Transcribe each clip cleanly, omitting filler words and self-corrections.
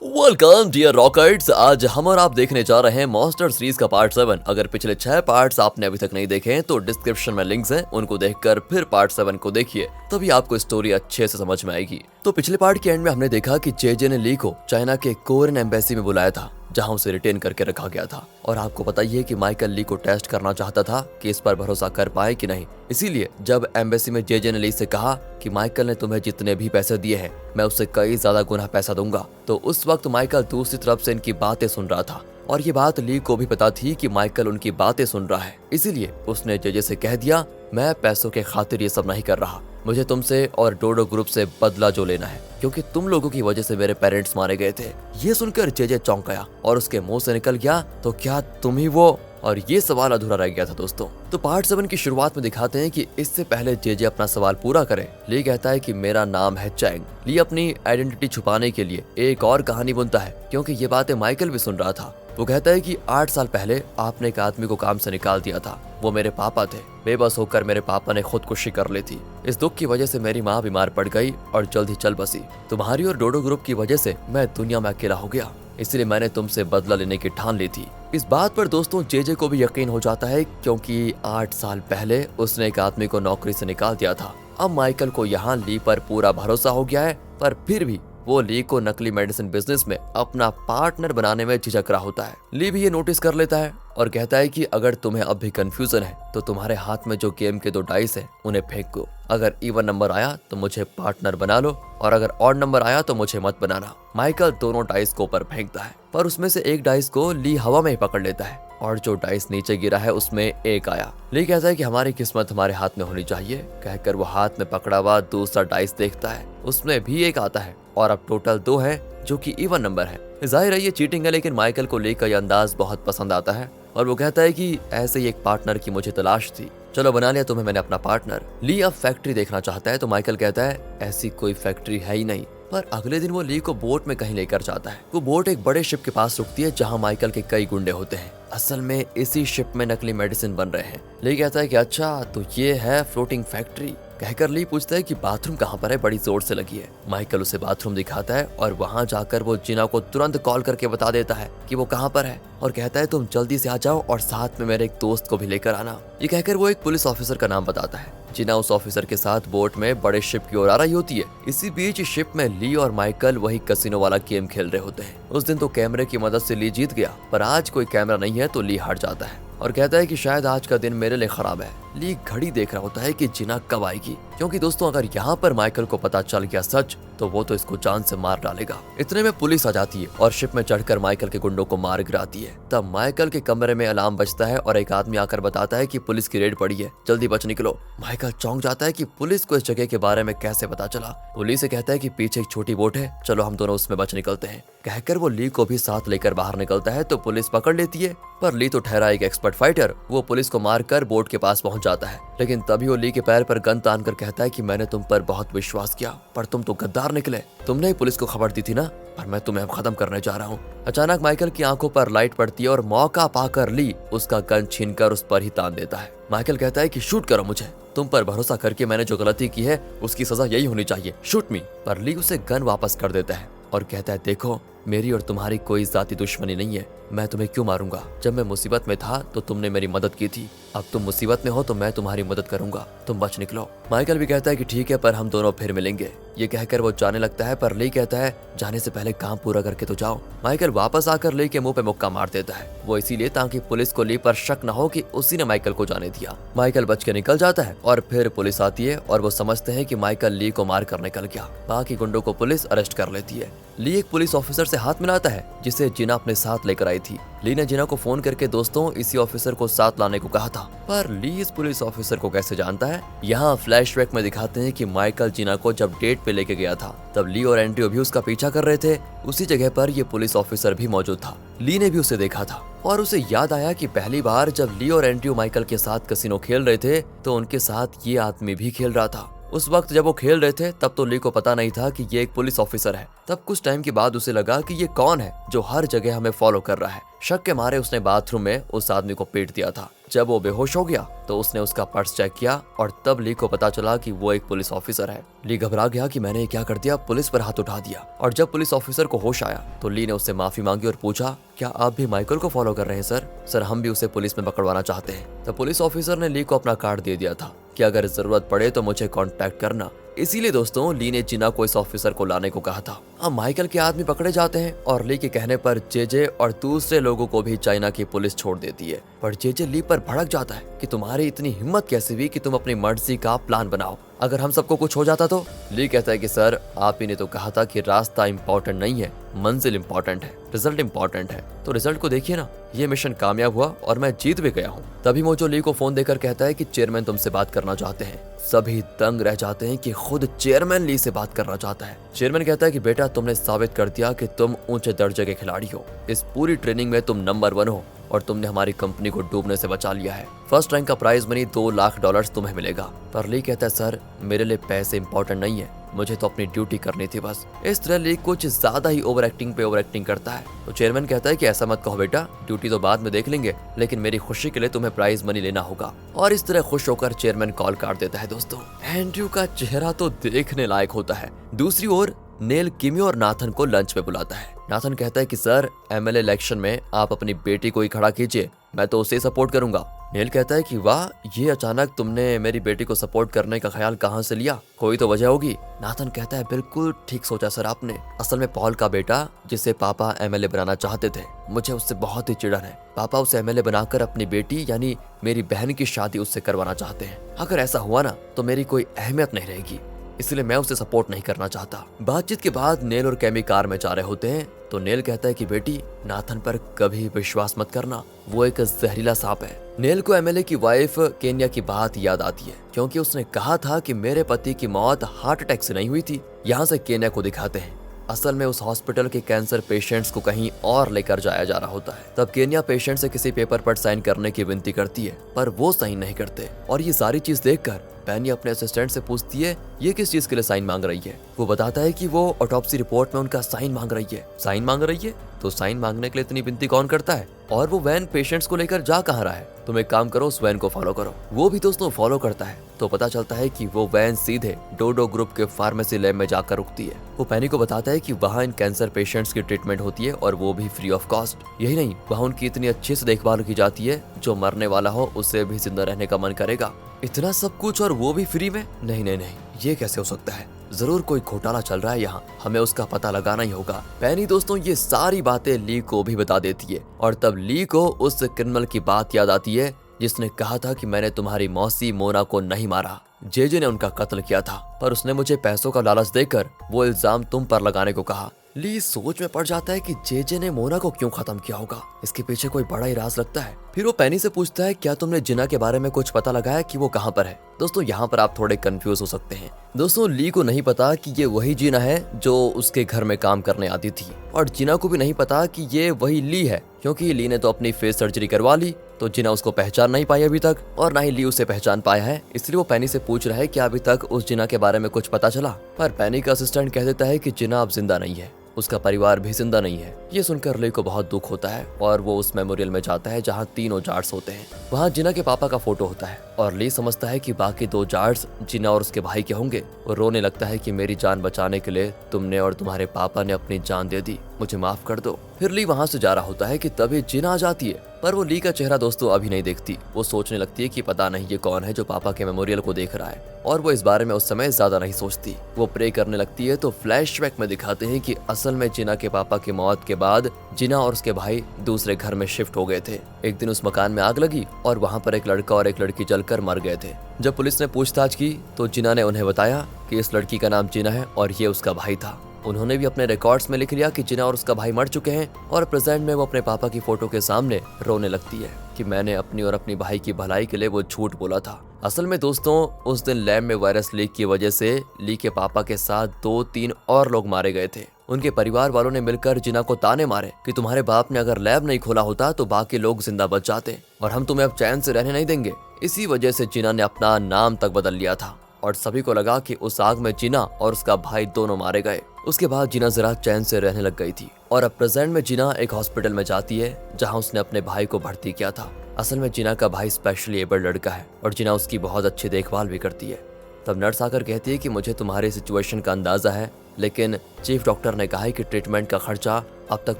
Welcome dear rockets. आज हम और आप देखने जा रहे हैं मॉन्स्टर सीरीज का पार्ट 7। अगर पिछले 6 पार्ट्स आपने अभी तक नहीं देखे हैं तो डिस्क्रिप्शन में लिंक्स हैं, उनको देखकर फिर पार्ट 7 को देखिए, तभी आपको स्टोरी अच्छे से समझ में आएगी। तो पिछले पार्ट के एंड में हमने देखा कि जेजे ने ली को चाइना के कोरियन एम्बेसी में बुलाया था, जहां उसे रिटेन करके रखा गया था। और आपको पता ही है कि माइकल ली को टेस्ट करना चाहता था कि इस पर भरोसा कर पाए कि नहीं। इसीलिए जब एम्बेसी में जेजे ने ली से कहा कि माइकल ने तुम्हें जितने भी पैसे दिए हैं मैं उससे कई ज्यादा गुना पैसा दूंगा, तो उस वक्त माइकल दूसरी तरफ से इनकी बातें सुन रहा था। और ये बात ली को भी पता थी कि माइकल उनकी बातें सुन रहा है, इसीलिए उसने जेजे से कह दिया, मैं पैसों के खातिर ये सब नहीं कर रहा, मुझे तुमसे और डोडो ग्रुप से बदला जो लेना है, क्योंकि तुम लोगों की वजह से मेरे पेरेंट्स मारे गए थे। ये सुनकर जेजे चौंक गया और उसके मुंह से निकल गया, तो क्या तुम ही वो? और ये सवाल अधूरा रह गया था दोस्तों। तो पार्ट 7 की शुरुआत में दिखाते हैं कि इससे पहले जेजे अपना सवाल पूरा करे, ली कहता है कि मेरा नाम है चैंग। ली अपनी आइडेंटिटी छुपाने के लिए एक और कहानी बुनता है, क्योंकि ये बातें माइकल भी सुन रहा था। वो कहता है कि 8 साल पहले आपने एक आदमी को काम से निकाल दिया था, वो मेरे पापा थे। बेबस होकर मेरे पापा ने खुदकुशी कर ली थी। इस दुख की वजह से मेरी माँ बीमार पड़ गई और जल्द ही चल बसी। तुम्हारी और डोडो ग्रुप की वजह से मैं दुनिया में अकेला हो गया, इसलिए मैंने तुमसे बदला लेने की ठान ली थी। इस बात पर दोस्तों जेजे को भी यकीन हो जाता है, क्योंकि 8 साल पहले उसने एक आदमी को नौकरी से निकाल दिया था। अब माइकल को यहाँ ली पर पूरा भरोसा हो गया है, पर फिर भी वो ली को नकली मेडिसिन बिजनेस में अपना पार्टनर बनाने में झिझक रहा होता है। ली भी ये नोटिस कर लेता है और कहता है कि अगर तुम्हें अब भी कंफ्यूजन है तो तुम्हारे हाथ में जो गेम के 2 डाइस है उन्हें फेंक दो। अगर इवन नंबर आया तो मुझे पार्टनर बना लो, और अगर ऑड नंबर आया तो मुझे मत बनाना। माइकल दोनों डाइस को ऊपर फेंकता है, पर उसमें से एक डाइस को ली हवा में ही पकड़ लेता है और जो डाइस नीचे गिरा है उसमें 1 आया। ली कहता है कि हमारी किस्मत हमारे हाथ में होनी चाहिए। कहकर वो हाथ में पकड़ा हुआ दूसरा डाइस देखता है, उसमें भी 1 आता है और अब टोटल 2 है, जो कि इवन नंबर है। जाहिर है ये चीटिंग है, लेकिन माइकल को ली का ये अंदाज बहुत पसंद आता है और वो कहता है कि ऐसे ही एक पार्टनर की मुझे तलाश थी, चलो बना लिया तुम्हें मैंने अपना पार्टनर। ली अब फैक्ट्री देखना चाहता है, तो माइकल कहता है ऐसी कोई फैक्ट्री है ही नहीं। पर अगले दिन वो ली को बोट में कहीं लेकर जाता है। वो बोट एक बड़े शिप के पास रुकती है, जहां माइकल के कई गुंडे होते हैं। असल में इसी शिप में नकली मेडिसिन बन रहे हैं। ली कहता है कि अच्छा तो ये है फ्लोटिंग फैक्ट्री। कहकर ली पूछता है कि बाथरूम कहाँ पर है, बड़ी जोर से लगी है। माइकल उसे बाथरूम दिखाता है और वहाँ जाकर वो जिना को तुरंत कॉल करके बता देता है कि वो कहाँ पर है, और कहता है तुम जल्दी से आ जाओ और साथ में मेरे एक दोस्त को भी लेकर आना। ये कहकर वो एक पुलिस ऑफिसर का नाम बताता है। जिना उस ऑफिसर के साथ बोट में बड़े शिप की ओर आ रही होती है। इसी बीच शिप में ली और माइकल वही कसिनो वाला गेम खेल रहे होते हैं। उस दिन तो कैमरे की मदद से ली जीत गया, पर आज कोई कैमरा नहीं है तो ली हार जाता है और कहता है कि शायद आज का दिन मेरे लिए खराब है। ली घड़ी देख रहा होता है कि जिना कब आएगी, क्योंकि दोस्तों अगर यहाँ पर माइकल को पता चल गया सच तो वो तो इसको जान से मार डालेगा। इतने में पुलिस आ जाती है और शिप में चढ़कर माइकल के गुंडों को मार गिराती है। तब माइकल के कमरे में अलार्म बजता है और एक आदमी आकर बताता है कि पुलिस की रेड पड़ी है, जल्दी बच निकलो। माइकल चौंक जाता है कि पुलिस को इस जगह के बारे में कैसे पता चला। पुलिस से कहता है कि पीछे एक छोटी बोट है, चलो हम दोनों उसमें बच निकलते हैं। कहकर वो ली को भी साथ लेकर बाहर निकलता है तो पुलिस पकड़ लेती है, पर ली तो ठहरा एक एक्सपर्ट फाइटर। वो पुलिस को मारकर बोट के पास पहुंच जाता है, लेकिन तभी वो ली के पैर पर गन तान कर कहता है कि मैंने तुम पर बहुत विश्वास किया, पर तुम तो गद्दार निकले। तुमने ही पुलिस को खबर दी थी ना, पर मैं तुम्हें अब खत्म करने जा रहा हूँ। अचानक माइकल की आंखों पर लाइट पड़ती है और मौका पाकर ली उसका गन छीनकर उस पर ही तान देता है। माइकल कहता है कि शूट करो मुझे, तुम पर भरोसा करके मैंने जो गलती की है उसकी सजा यही होनी चाहिए, शूट मी। पर ली उसे गन वापस कर देता है और कहता है देखो मेरी और तुम्हारी कोई जाती दुश्मनी नहीं है, मैं तुम्हें क्यों मारूंगा। जब मैं मुसीबत में था तो तुमने मेरी मदद की थी, अब तुम मुसीबत में हो तो मैं तुम्हारी मदद करूंगा, तुम बच निकलो। माइकल भी कहता है कि ठीक है, पर हम दोनों फिर मिलेंगे। ये कहकर वो जाने लगता है, पर ली कहता है जाने से पहले काम पूरा करके तो जाओ। माइकल वापस आकर ली के मुंह पे मुक्का मार देता है, वो इसीलिए ताकि पुलिस को ली पर शक न हो कि उसी ने माइकल को जाने दिया। माइकल बच के निकल जाता है और फिर पुलिस आती है और वो समझते हैं कि माइकल ली को मार कर निकल गया। बाकी गुंडों को पुलिस अरेस्ट कर लेती है। ली एक पुलिस ऑफिसर से हाथ मिलाता है जिसे जिना अपने साथ लेकर आई थी। ली ने जिना को फोन करके दोस्तों इसी ऑफिसर को साथ लाने को कहा था, पर ली इस पुलिस ऑफिसर को कैसे जानता है। यहाँ फ्लैशबैक में दिखाते हैं कि माइकल जिना को जब डेट पे लेके गया था तब ली और एंड्रयू भी उसका पीछा कर रहे थे। उसी जगह पर ये पुलिस ऑफिसर भी मौजूद था। ली ने भी उसे देखा था और उसे याद आया कि पहली बार जब ली और एंड्रयू माइकल के साथ कसिनो खेल रहे थे तो उनके साथ ये आदमी भी खेल रहा था। उस वक्त जब वो खेल रहे थे तब तो ली को पता नहीं था कि ये एक पुलिस ऑफिसर है। तब कुछ टाइम के बाद उसे लगा कि ये कौन है जो हर जगह हमें फॉलो कर रहा है। शक के मारे उसने बाथरूम में उस आदमी को पीट दिया था। जब वो बेहोश हो गया तो उसने उसका पर्स चेक किया और तब ली को पता चला कि वो एक पुलिस ऑफिसर है। ली घबरा गया कि मैंने ये क्या कर दिया, पुलिस पर हाथ उठा दिया। और जब पुलिस ऑफिसर को होश आया तो ली ने उससे माफी मांगी और पूछा, क्या आप भी माइकल को फॉलो कर रहे हैं सर? सर, हम भी उसे पुलिस में पकड़वाना चाहते हैं। तो पुलिस ऑफिसर ने ली को अपना कार्ड दे दिया था कि अगर जरूरत पड़े तो मुझे कांटेक्ट करना। इसीलिए दोस्तों ली ने जिना को इस ऑफिसर को लाने को कहा था। अब माइकल के आदमी पकड़े जाते हैं और ली के कहने पर जेजे और दूसरे लोगों को भी चाइना की पुलिस छोड़ देती है। पर जेजे ली पर भड़क जाता है कि तुम्हारी इतनी हिम्मत कैसे हुई कि तुम अपनी मर्जी का प्लान बनाओ, अगर हम सबको कुछ हो जाता तो? ली कहता है कि सर, आप ही ने तो कहा था कि रास्ता इम्पोर्टेंट नहीं है, मंजिल इम्पोर्टेंट है, रिजल्ट इम्पोर्टेंट है। तो रिजल्ट को देखिए ना, ये मिशन कामयाब हुआ और मैं जीत भी गया हूँ। तभी मोजो ली को फोन देकर कहता है कि चेयरमैन तुमसे बात करना चाहते हैं। सभी दंग रह जाते हैं कि खुद चेयरमैन ली से बात करना चाहता है। चेयरमैन कहता है कि बेटा, तुमने साबित कर दिया कि तुम ऊंचे दर्जे के खिलाड़ी हो। इस पूरी ट्रेनिंग में तुम नंबर 1 हो और तुमने हमारी कंपनी को डूबने से बचा लिया है। फर्स्ट रैंक का प्राइज मनी $2 लाख तुम्हें मिलेगा। पर ली कहता है, सर, मेरे लिए पैसे इंपॉर्टेंट नहीं है, मुझे तो अपनी ड्यूटी करनी थी बस। इस तरह ली कुछ ज्यादा ही ओवर एक्टिंग करता है। तो चेयरमैन कहता है कि ऐसा मत कहो बेटा, ड्यूटी तो बाद में देख लेंगे, लेकिन मेरी खुशी के लिए तुम्हें प्राइज मनी लेना होगा। और इस तरह खुश होकर चेयरमैन कॉल काट देता है। दोस्तों, एंड्रयू का चेहरा तो देखने लायक होता है। दूसरी ओर नेल किमी और नाथन को लंच पे बुलाता है। नाथन कहता है कि सर, एमएलए इलेक्शन में आप अपनी बेटी को ही खड़ा कीजिए, मैं तो उसे सपोर्ट करूंगा। नेल कहता है कि वाह, ये अचानक तुमने मेरी बेटी को सपोर्ट करने का ख्याल कहाँ से लिया? कोई तो वजह होगी। नाथन कहता है, बिल्कुल ठीक सोचा सर आपने। असल में पॉल का बेटा, जिसे पापा एमएलए बनाना चाहते थे, मुझे उससे बहुत ही चिढ़न है। पापा उसे एमएलए बनाकर अपनी बेटी यानी मेरी बहन की शादी उससे करवाना चाहते हैं। अगर ऐसा हुआ ना तो मेरी कोई अहमियत नहीं रहेगी, इसलिए मैं उसे सपोर्ट नहीं करना चाहता। बातचीत के बाद नेल और कैमी कार में जा रहे होते हैं तो नेल कहता है कि बेटी, नाथन पर कभी विश्वास मत करना, वो एक जहरीला सांप है। नेल को एमएलए की वाइफ केन्या की बात याद आती है, क्योंकि उसने कहा था कि मेरे पति की मौत हार्ट अटैक से नहीं हुई थी। यहाँ से केन्या को दिखाते हैं। असल में उस हॉस्पिटल के कैंसर पेशेंट्स को कहीं और लेकर जाया जा रहा होता है। तब केन्या पेशेंट से किसी पेपर पर साइन करने की विनती करती है, पर वो साइन नहीं करते। और ये सारी चीज देखकर पेनी अपने असिस्टेंट से पूछती है, ये किस चीज के लिए साइन मांग रही है? वो बताता है कि वो ऑटोप्सी रिपोर्ट में उनका साइन मांग रही है। साइन मांग रही है? तो साइन मांगने के लिए इतनी विनती कौन करता है? और वो वैन पेशेंट्स को लेकर जा कहाँ रहा है? तुम एक काम करो, उस वैन को फॉलो करो। वो भी दोस्तों फॉलो करता है तो पता चलता है कि वो वैन सीधे डोडो ग्रुप के फार्मेसी लैब में जाकर रुकती है। वो पेनी को बताता है कि वहाँ इन कैंसर पेशेंट्स की ट्रीटमेंट होती है और वो भी फ्री ऑफ कॉस्ट। यही नहीं, वहाँ उनकी इतनी अच्छे से देखभाल की जाती है, जो मरने वाला हो उसे भी जिंदा रहने का मन करेगा। इतना सब कुछ और वो भी फ्री में? नहीं नहीं नहीं, ये कैसे हो सकता है? जरूर कोई घोटाला चल रहा है यहाँ, हमें उसका पता लगाना ही होगा। पेनी दोस्तों ये सारी बातें ली को भी बता देती है और तब ली को उस क्रिमिनल की बात याद आती है जिसने कहा था कि मैंने तुम्हारी मौसी मोना को नहीं मारा, जेजे ने उनका कत्ल किया था, पर उसने मुझे पैसों का लालच देकर वो इल्जाम तुम पर लगाने को कहा। ली सोच में पड़ जाता है कि जेजे ने मोना को क्यों खत्म किया होगा, इसके पीछे कोई बड़ा ही राज लगता है। फिर वो पेनी से पूछता है, क्या तुमने जिना के बारे में कुछ पता लगाया कि वो कहाँ पर है? दोस्तों यहाँ पर आप थोड़े कंफ्यूज हो सकते हैं। दोस्तों ली को नहीं पता कि ये वही जीना है जो उसके घर में काम करने आती थी, और जिना को भी नहीं पता कि ये वही ली है, क्योंकि ली ने तो अपनी फेस सर्जरी करवा ली, तो जिना उसको पहचान नहीं पाई अभी तक, और ना ही ली उसे पहचान पाया है। इसलिए वो पेनी से पूछ रहा है कि अभी तक उस जिना के बारे में कुछ पता चला। पर पेनी का असिस्टेंट कह देता है कि जिना अब जिंदा नहीं है, उसका परिवार भी जिंदा नहीं है। ये सुनकर ली को बहुत दुख होता है और वो उस मेमोरियल में जाता है जहाँ 3 ओजार्ड्स होते हैं। वहाँ जिना के पापा का फोटो होता है और ली समझता है कि बाकी 2 ओजार्ड्स जिना और उसके भाई के होंगे। और रोने लगता है कि मेरी जान बचाने के लिए तुमने और तुम्हारे पापा ने अपनी जान दे दी, मुझे माफ कर दो। फिर ली वहाँ से जा रहा होता है कि तभी जिना आ जाती है, पर वो ली का चेहरा दोस्तों अभी नहीं देखती। वो सोचने लगती है कि पता नहीं ये कौन है जो पापा के मेमोरियल को देख रहा है, और वो इस बारे में उस समय ज्यादा नहीं सोचती। वो प्रे करने लगती है तो फ्लैशबैक में दिखाते हैं कि असल में जिना के पापा की मौत के बाद जिना और उसके भाई दूसरे घर में शिफ्ट हो गए थे। एक दिन उस मकान में आग लगी और वहाँ पर एक लड़का और एक लड़की जलकर मर गए थे। जब पुलिस ने पूछताछ की तो जिना ने उन्हें बताया कि इस लड़की का नाम जिना है और ये उसका भाई था। उन्होंने भी अपने रिकॉर्ड्स में लिख लिया कि जिना और उसका भाई मर चुके हैं, और प्रेजेंट में वो अपने पापा की फोटो के सामने रोने लगती है कि मैंने अपनी और अपनी भाई की भलाई के लिए वो झूठ बोला था। असल में दोस्तों उस दिन लैब में वायरस लीक की वजह से ली के पापा के साथ 2-3 और लोग मारे गए थे। उनके परिवार वालों ने मिलकर जिना को ताने मारे कि तुम्हारे बाप ने अगर लैब नहीं खोला होता तो बाकी लोग जिंदा बच जाते और हम तुम्हें अब चैन से रहने नहीं देंगे। इसी वजह से जिना ने अपना नाम तक बदल लिया था और सभी को लगा कि उस आग में जिना और उसका भाई दोनों मारे गए। उसके बाद जिना जरा चैन से रहने लग गई थी और अब प्रेजेंट में जिना एक हॉस्पिटल में जाती है जहां उसने अपने भाई को भर्ती किया था। असल में जिना का भाई स्पेशली एबल्ड लड़का है और जिना उसकी बहुत अच्छी देखभाल भी करती है। तब नर्स आकर कहती है कि मुझे तुम्हारी सिचुएशन का अंदाजा है, लेकिन चीफ डॉक्टर ने कहा है कि ट्रीटमेंट का खर्चा अब तक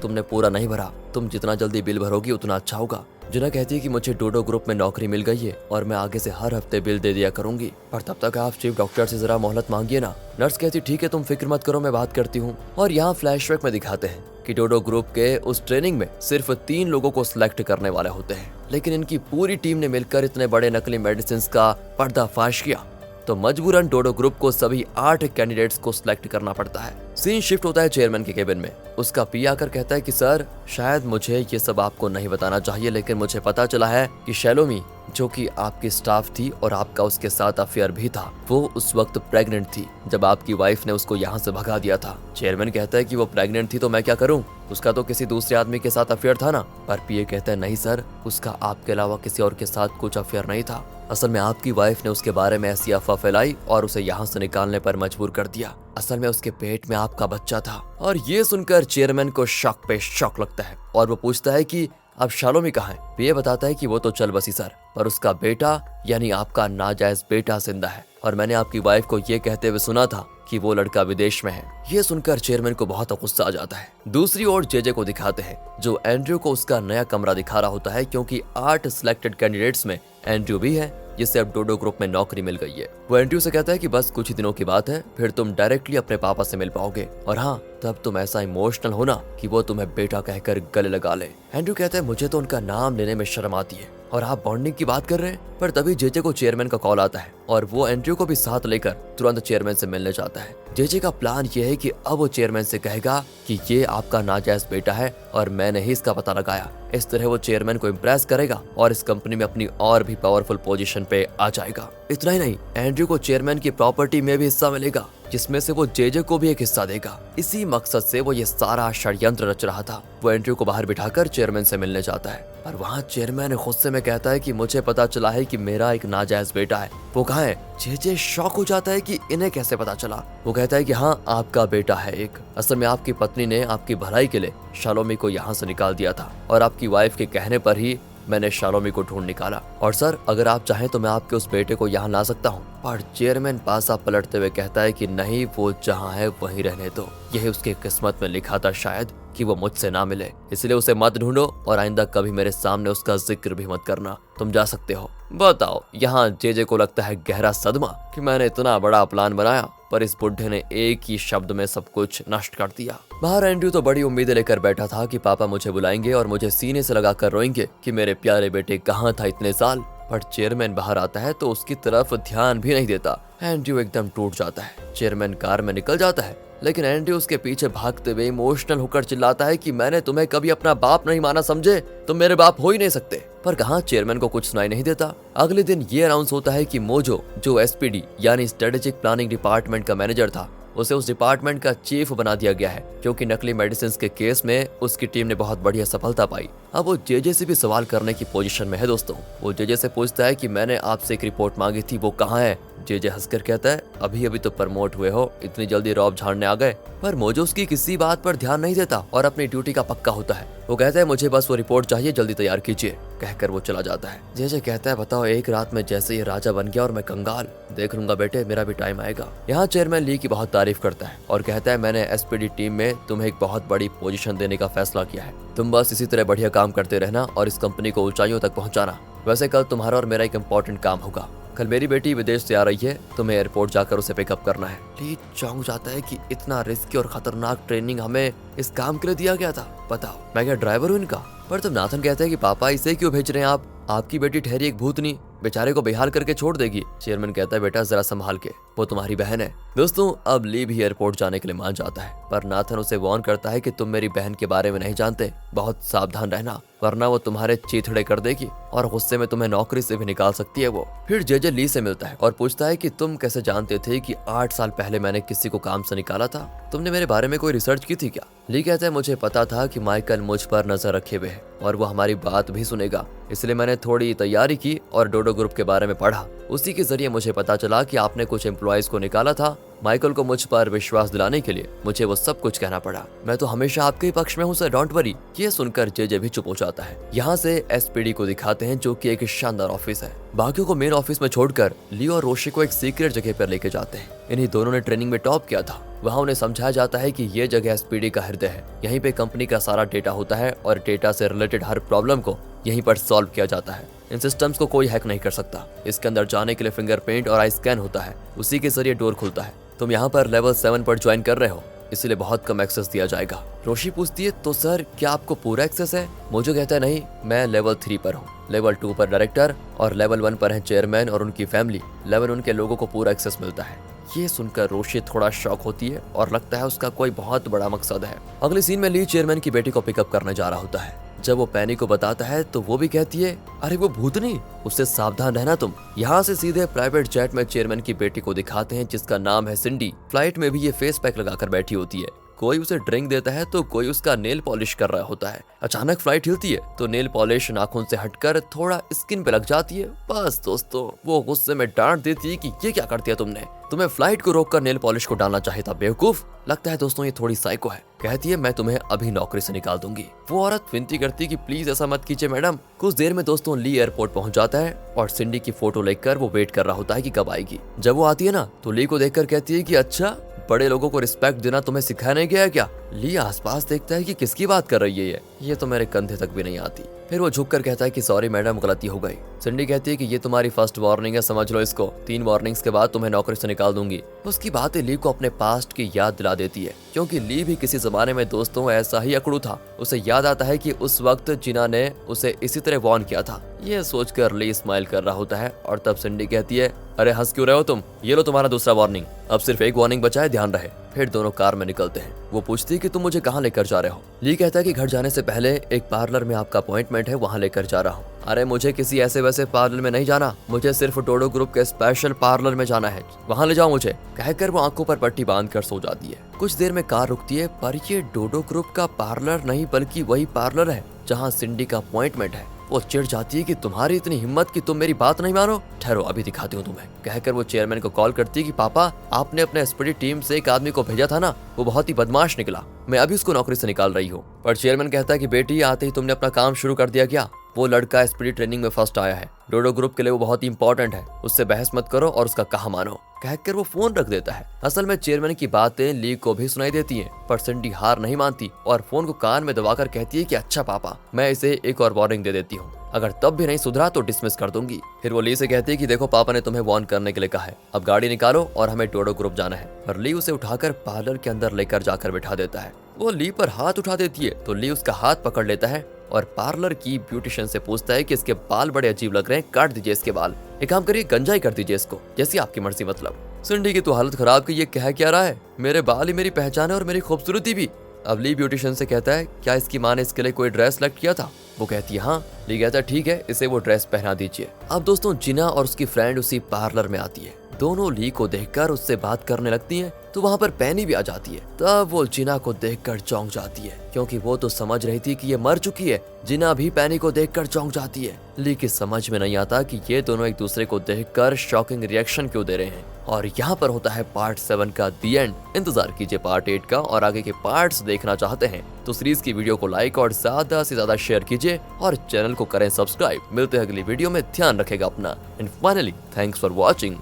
तुमने पूरा नहीं भरा, तुम जितना जल्दी बिल भरोगी उतना अच्छा होगा। जिना कहती है कि मुझे डोडो ग्रुप में नौकरी मिल गई है और मैं आगे से हर हफ्ते बिल दे दिया करूंगी, पर तब तक आप चीफ डॉक्टर से जरा मोहलत मांगिए ना। नर्स कहती ठीक है, तुम फिक्र मत करो, मैं बात करती हूँ। और यहाँ फ्लैशबैक में दिखाते हैं कि डोडो ग्रुप के उस ट्रेनिंग में सिर्फ 3 लोगों को सिलेक्ट करने वाले होते हैं, लेकिन इनकी पूरी टीम ने मिलकर इतने बड़े नकली मेडिसिन का पर्दाफाश किया तो मजबूरन डोडो ग्रुप को सभी 8 कैंडिडेट्स को सिलेक्ट करना पड़ता है। सीन शिफ्ट होता है चेयरमैन के केबिन में। उसका पी आकर कहता है कि सर, शायद मुझे ये सब आपको नहीं बताना चाहिए, लेकिन मुझे पता चला है कि शैलोमी, जो कि आपकी स्टाफ थी और आपका उसके साथ अफेयर भी था, वो उस वक्त प्रेग्नेंट थी जब आपकी वाइफ ने उसको यहाँ से भगा दिया था। चेयरमैन कहता है कि वो प्रेग्नेंट थी तो मैं क्या करूँ, उसका तो किसी दूसरे आदमी के साथ अफेयर था ना। पर पीए कहता है नहीं सर, उसका आपके अलावा किसी और के साथ कुछ अफेयर नहीं था। असल में आपकी वाइफ ने उसके बारे में ऐसी अफवाह फैलाई और उसे यहाँ से निकालने पर मजबूर कर दिया। असल में उसके पेट में आपका बच्चा था। और ये सुनकर चेयरमैन को शॉक पे शॉक लगता है और वो पूछता है कि अब शालोमी कहाँ है। पीए बताता है कि वो तो चल बसी सर, पर उसका बेटा यानी आपका नाजायज बेटा जिंदा है और मैंने आपकी वाइफ को ये कहते हुए सुना था कि वो लड़का विदेश में है। ये सुनकर चेयरमैन को बहुत गुस्सा आ जाता है। दूसरी ओर जेजे को दिखाते हैं जो एंड्रयू को उसका नया कमरा दिखा रहा होता है, क्योंकि 8 सिलेक्टेड कैंडिडेट्स में एंड्रयू भी है जिससे अब डोडो ग्रुप में नौकरी मिल गई है। वो एंड्रयू से कहता है कि बस कुछ ही दिनों की बात है, फिर तुम डायरेक्टली अपने पापा से मिल पाओगे और हाँ, तब तुम ऐसा इमोशनल होना कि वो तुम्हें बेटा कहकर गले लगा ले। एंड्रयू कहता है मुझे तो उनका नाम लेने में शर्म आती है और आप बॉन्डिंग की बात कर रहे हैं। पर तभी जेजे को चेयरमैन का कॉल आता है और वो एंड्रयू को भी साथ लेकर तुरंत चेयरमैन से मिलने जाता है। जेजे का प्लान ये है कि अब वो चेयरमैन से कहेगा कि ये आपका नाजायज बेटा है और मैंने ही इसका पता लगाया। इस तरह वो चेयरमैन को इम्प्रेस करेगा और इस कंपनी में अपनी और भी पावरफुल पोजीशन पे आ जाएगा। इतना ही नहीं, एंड्रयू को चेयरमैन की प्रॉपर्टी में भी हिस्सा मिलेगा, जिसमें से वो जेजे को भी एक हिस्सा देगा। इसी मकसद से वो ये सारा षड्यंत्र रच रहा था। वो एंड्रयू को बाहर बिठाकर चेयरमैन से मिलने जाता है और वहाँ चेयरमैन गुस्से में कहता है कि मुझे पता चला है कि मेरा एक नाजायज बेटा है। वो कहाँ है? जेजे शॉक हो जाता है कि इन्हें कैसे पता चला। वो कहता है कि हाँ, आपका बेटा है एक। असल में आपकी पत्नी ने आपकी भलाई के लिए शालोमी को यहाँ से निकाल दिया था और आपकी वाइफ के कहने पर ही मैंने शालोमी को ढूंढ निकाला। और सर, अगर आप चाहें तो मैं आपके उस बेटे को यहाँ ला सकता हूँ। पर चेयरमैन पासा पलटते हुए कहता है कि नहीं, वो जहाँ है वहीं रहने दो। यही उसकी किस्मत में लिखा था शायद कि वो मुझसे ना मिले, इसलिए उसे मत ढूंढो और आइंदा कभी मेरे सामने उसका जिक्र भी मत करना। तुम जा सकते हो। बताओ, यहाँ जेजे को लगता है गहरा सदमा कि मैंने इतना बड़ा प्लान बनाया पर इस बुढ़े ने एक ही शब्द में सब कुछ नष्ट कर दिया। बाहर एंड्रयू तो बड़ी उम्मीदें लेकर बैठा था कि पापा मुझे बुलाएंगे और मुझे सीने से लगाकर रोएंगे कि मेरे प्यारे बेटे कहाँ था इतने साल। पर चेयरमैन बाहर आता है तो उसकी तरफ ध्यान भी नहीं देता। एंड्रयू एकदम टूट जाता है। चेयरमैन कार में निकल जाता है, लेकिन एंड्रयू उसके पीछे भागते हुए इमोशनल होकर चिल्लाता है कि मैंने तुम्हें कभी अपना बाप नहीं माना, समझे? तुम मेरे बाप हो ही नहीं सकते। पर कहाँ चेयरमैन को कुछ सुनाई नहीं देता। अगले दिन ये अनाउंस होता है कि मोजो, जो एसपीडी यानी स्ट्रेटेजिक प्लानिंग डिपार्टमेंट का मैनेजर था, उसे उस डिपार्टमेंट का चीफ बना दिया गया है, क्योंकि नकली मेडिसिन के केस में उसकी टीम ने बहुत बढ़िया सफलता पाई। अब वो जेजे से भी सवाल करने की पोजीशन में है। दोस्तों, वो जेजे से पूछता है कि मैंने आपसे एक रिपोर्ट मांगी थी, वो कहाँ है? जेजे हंसकर कहता है अभी अभी तो प्रमोट हुए हो, इतनी जल्दी रॉब झाड़ने आ गए। पर मोजो उसकी किसी बात पर ध्यान नहीं देता और अपनी ड्यूटी का पक्का होता है। वो कहता है मुझे बस वो रिपोर्ट चाहिए, जल्दी तैयार कीजिए, कहकर वो चला जाता है। जेजे कहता है बताओ, एक रात में जैसे ये राजा बन गया और मैं कंगाल। देख लूंगा बेटे, मेरा भी टाइम आएगा। यहाँ चेयरमैन ली की बहुत तारीफ करता है और कहता है मैंने एसपीडी टीम में तुम्हें एक बहुत बड़ी पोजीशन देने का फैसला किया है। तुम बस इसी तरह बढ़िया काम करते रहना और इस कंपनी को ऊंचाइयों तक पहुंचाना। वैसे कल तुम्हारा और मेरा एक इम्पोर्टेंट काम होगा। कल मेरी बेटी विदेश से आ रही है, तुम्हें एयरपोर्ट जाकर उसे पिकअप करना है। ली चौंक जाता है कि इतना रिस्की और खतरनाक ट्रेनिंग हमें इस काम के लिए दिया गया था। बताओ, मैं क्या ड्राइवर हूँ इनका? पर तब नाथन कहते हैं कि पापा, इसे क्यों भेज रहे हैं आप? आपकी बेटी ठहरी एक भूतनी, बेचारे को बेहाल करके छोड़ देगी। चेयरमैन कहता है बेटा जरा संभाल के, वो तुम्हारी बहन है। दोस्तों, अब ली भी एयरपोर्ट जाने के लिए मान जाता है, पर नाथन उसे वार्न करता है कि तुम मेरी बहन के बारे में नहीं जानते, बहुत सावधान रहना, वरना वो तुम्हारे चीथड़े कर देगी और गुस्से में तुम्हें नौकरी से भी निकाल सकती है वो। फिर जेजे ली से मिलता है और पूछता है कि तुम कैसे जानते थे कि 8 साल पहले मैंने किसी को काम से निकाला था? तुमने मेरे बारे में कोई रिसर्च की थी क्या? ली कहता है मुझे पता था कि माइकल मुझ पर नजर रखे हुए है और वो हमारी बात भी सुनेगा, इसलिए मैंने थोड़ी तैयारी की और डोडो ग्रुप के बारे में पढ़ा। उसी के जरिए मुझे पता चला कि आपने कुछ एम्प्लॉयज को निकाला था माइकल को मुझ पर विश्वास दिलाने के लिए मुझे वो सब कुछ कहना पड़ा। मैं तो हमेशा आपके ही पक्ष में हूँ सर, डोंट वरी। ये सुनकर जेजे भी चुप हो जाता है। यहाँ से एसपीडी को दिखाते हैं जो कि एक शानदार ऑफिस है। बाकियों को मेन ऑफिस में छोड़कर लियो और रोशी को एक सीक्रेट जगह पर लेके जाते हैं। इन्हीं दोनों ने ट्रेनिंग में टॉप किया था। वहाँ उन्हें समझाया जाता है कि ये जगह एसपीडी का हृदय है। यहीं पे कंपनी का सारा डेटा होता है और डेटा से रिलेटेड हर प्रॉब्लम को यहीं पर सॉल्व किया जाता है। इन सिस्टम्स को कोई हैक नहीं कर सकता। इसके अंदर जाने के लिए फिंगरप्रिंट और आई स्कैन होता है, उसी के जरिए डोर खुलता है। तुम यहाँ पर लेवल 7 पर ज्वाइन कर रहे हो, इसलिए बहुत कम एक्सेस दिया जाएगा। रोशी पूछती है तो सर क्या आपको पूरा एक्सेस है? मोजो कहता है नहीं, मैं लेवल 3 पर हूँ, लेवल 2 पर डायरेक्टर और लेवल 1 पर है चेयरमैन और उनकी फैमिली। लेवल 1 के लोगों को पूरा एक्सेस मिलता है। ये सुनकर रोशी थोड़ा शॉक होती है और लगता है उसका कोई बहुत बड़ा मकसद है। अगले सीन में ली चेयरमैन की बेटी को पिकअप करने जा रहा होता है। जब वो पैनी को बताता है तो वो भी कहती है अरे वो भूतनी, उससे सावधान रहना तुम। यहाँ से सीधे प्राइवेट जेट में चेयरमैन की बेटी को दिखाते हैं जिसका नाम है सिंडी। फ्लाइट में भी ये फेस पैक लगाकर बैठी होती है। कोई उसे ड्रिंक देता है तो कोई उसका नेल पॉलिश कर रहा होता है। अचानक फ्लाइट हिलती है तो नेल पॉलिश नाखून से हटकर थोड़ा स्किन पे लग जाती है। बस दोस्तों वो गुस्से में डांट देती है कि ये क्या कर दिया तुमने, तुम्हें फ्लाइट को रोककर नेल पॉलिश को डालना चाहिए था बेवकूफ। लगता है दोस्तों ये थोड़ी साइको है। कहती है मैं तुम्हें अभी नौकरी से निकाल दूंगी। वो औरत विनती करती कि प्लीज ऐसा मत कीजिए मैडम। कुछ देर में दोस्तों ली एयरपोर्ट पहुंच जाता है और सिंडी की फोटो लेकर वो वेट कर रहा होता है कि कब आएगी। जब वो आती है ना तो ली को देखकर कहती है कि अच्छा बड़े लोगों को रिस्पेक्ट देना तुम्हें सिखाया नहीं गया है क्या? ली आसपास देखता है कि किसकी बात कर रही है ये तो मेरे कंधे तक भी नहीं आती। फिर वो झुककर कहता है कि सॉरी मैडम, गलती हो गई। सिंडी कहती है कि ये तुम्हारी फर्स्ट वार्निंग है, समझ लो इसको। 3 वार्निंग्स के बाद तुम्हें नौकरी से निकाल दूंगी। उसकी बातें ली को अपने पास्ट की याद दिला देती है, क्योंकि ली भी किसी जमाने में दोस्तों ऐसा ही अकड़ू था। उसे याद आता है कि उस वक्त जिना ने उसे इसी तरह वार्न किया था। ये सोचकर ली स्माइल कर रहा होता है और तब सिंडी कहती है अरे हंस क्यों रहे हो तुम, ये लो तुम्हारा दूसरा वार्निंग। अब सिर्फ एक वार्निंग बचा है, ध्यान रहे। फिर दोनों कार में निकलते हैं। वो पूछती है कि तुम मुझे कहाँ लेकर जा रहे हो? ली कहता है कि घर जाने से पहले एक पार्लर में आपका अपॉइंटमेंट है, वहाँ लेकर जा रहा हूँ। अरे मुझे किसी ऐसे वैसे पार्लर में नहीं जाना, मुझे सिर्फ डोडो ग्रुप के स्पेशल पार्लर में जाना है, वहाँ ले जाओ मुझे। कहकर वो आंखों पर पट्टी बांधकर सो जाती है। कुछ देर में कार रुकती है, पर ये डोडो ग्रुप का पार्लर नहीं बल्कि वही पार्लर है जहाँ सिंडी का अपॉइंटमेंट है। वो चिढ़ जाती है कि तुम्हारी इतनी हिम्मत कि तुम मेरी बात नहीं मानो, ठहरो अभी दिखाती हूँ तुम्हें। कहकर वो चेयरमैन को कॉल करती है कि पापा आपने अपने एसपीडी टीम से एक आदमी को भेजा था ना, वो बहुत ही बदमाश निकला, मैं अभी उसको नौकरी से निकाल रही हूँ। पर चेयरमैन कहता है कि बेटी आते ही तुमने अपना काम शुरू कर दिया क्या? वो लड़का एसपीडी ट्रेनिंग में फर्स्ट आया है, डोडो ग्रुप के लिए वो बहुत ही इंपॉर्टेंट है, उससे बहस मत करो और उसका कहा मानो। कहकर वो फोन रख देता है। असल में चेयरमैन की बातें ली को भी सुनाई देती हैं, पर सिंडी हार नहीं मानती और फोन को कान में दबाकर कहती है कि अच्छा पापा, मैं इसे एक और वार्निंग दे देती हूँ, अगर तब भी नहीं सुधरा तो डिसमिस कर दूंगी। फिर वो ली से कहती है कि देखो पापा ने तुम्हें वार्न करने के लिए कहा है, अब गाड़ी निकालो और हमें डोडो ग्रुप जाना है। पर ली उसे उठाकर पार्लर के अंदर लेकर जाकर बिठा देता है। वो ली पर हाथ उठा देती है तो ली उसका हाथ पकड़ लेता है और पार्लर की ब्यूटिशियन से पूछता है कि इसके बाल बड़े अजीब लग रहे हैं, काट दीजिए इसके बाल, एक काम करिए गंजाई कर दीजिए इसको, जैसी आपकी मर्जी। मतलब सिंडी की तो हालत खराब कि ये कह क्या रहा है, मेरे बाल ही मेरी पहचान है और मेरी खूबसूरती भी। अब ली ब्यूटिशियन से कहता है क्या इसकी माँ ने इसके लिए कोई ड्रेस सेलेक्ट किया था? वो कहती है हाँ। ली कहता है ठीक है, इसे वो ड्रेस पहना दीजिए। अब दोस्तों जिना और उसकी फ्रेंड उसी पार्लर में आती है। दोनों ली को देखकर उससे बात करने लगती हैं, तो वहाँ पर पैनी भी आ जाती है। तब वो जिना को देखकर चौंक जाती है, क्योंकि वो तो समझ रही थी कि ये मर चुकी है। जिना भी पैनी को देखकर चौंक जाती है। ली की समझ में नहीं आता कि ये दोनों एक दूसरे को देखकर शॉकिंग रिएक्शन क्यों दे रहे हैं। और यहाँ पर होता है पार्ट 7 का दी एंड। इंतजार कीजिए पार्ट 8 का, और आगे के पार्ट्स देखना चाहते हैं तो सीरीज की वीडियो को लाइक और ज्यादा से ज्यादा शेयर कीजिए और चैनल को करें सब्सक्राइब। मिलते हैं अगली वीडियो में, ध्यान रखेगा अपना। And finally thanks for watching.